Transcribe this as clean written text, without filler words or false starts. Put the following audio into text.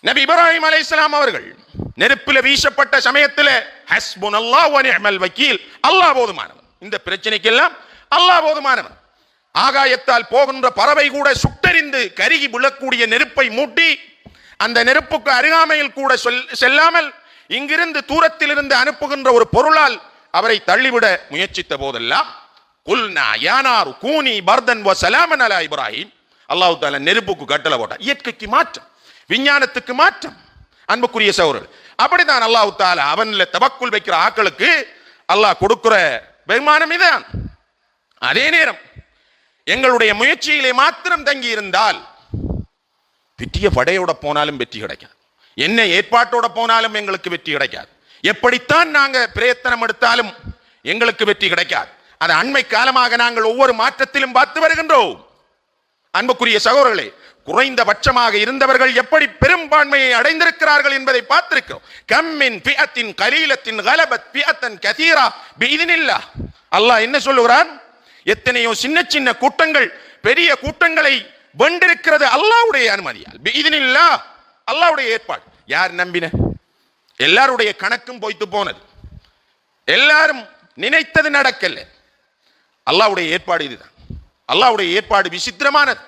நபி இப்ராஹிம் அலைஹிஸ்ஸலாம் அவர்கள் நெருப்பில் வீசப்பட்ட சமயத்தில் ஹஸ்புனல்லாஹு வ நிஅமல் வக்கீல், அல்லாஹ் போதுமானவன், இந்த பிரச்சனைக்கெல்லாம் அல்லாஹ் போதுமானவன். ஆகாயத்தால் போகின்ற பறவை கூட சுட்டெரிந்து கருகி விழக்கூடிய நெருப்பை மூட்டி அந்த நெருப்புக்கு அருகாமையில் கூட செல்லாமல் இங்கிருந்து தூரத்தில் இருந்து அனுப்புகின்ற ஒரு பொருளால் அவரை தள்ளிவிட முயற்சித்த போதெல்லாம் குல்னா யா நாரு கூனி பர்தன் வ ஸலாமன் அலா இப்ராஹிம், அல்லாஹ் தஆலா நெருப்புக்கு கட்டளை போட்டார். இயற்கைக்கு மாற்றம், விஞ்ஞானத்துக்கு மாற்றம். அன்புக்குரிய சகோதரர்கள், அப்படிதான் அல்லாஹ் தஆலா அவன்ல தவக்குல் வைக்கிற ஆக்களுக்கு அல்லாஹ் கொடுக்கிற பெருமானம் இதான். அதே நேரம் எங்களுடைய முயற்சியிலே மாத்திரம் தங்கி இருந்தால் வெற்றிய படையோட போனாலும் வெற்றி கிடைக்காது, என்ன ஏற்பாட்டோட போனாலும் எங்களுக்கு வெற்றி கிடைக்காது, எப்படித்தான் நாங்க பிரயத்தனம் எடுத்தாலும் எங்களுக்கு வெற்றி கிடைக்காது. அது அண்மை காலமாக நாங்கள் ஒவ்வொரு மாற்றத்திலும் பார்த்து வருகின்றோம். அன்புக்குரிய சகோதரர்களே, குறைந்தபட்சமாக இருந்தவர்கள் எப்படி பெரும்பான்மையை அடைந்திருக்கிறார்கள் என்பதை பார்த்திருக்கிறோம். கம்மின் ஃபிஅத்தின் கலீலத்தின் கலபத் ஃபிஅத்தன் கதீரா பிஇذنில்லாஹ். அல்லாஹ் என்ன சொல்லுகிறான்? எத்தனையோ சின்ன சின்ன கூட்டங்கள் பெரிய கூட்டங்களை வென்றிருக்கிறது அல்லாஹ்வுடைய அனுமதியால், பிஇذنில்லாஹ், அல்லாஹ்வுடைய ஏற்பாடு. யார் நம்பின? எல்லாருடைய கணக்கும் போய்த்து போனது, எல்லாரும் நினைத்தது நடக்கல. அல்லாஹ்வுடைய ஏற்பாடு இதுதான். அல்லாஹ்வுடைய ஏற்பாடு விசித்திரமானது.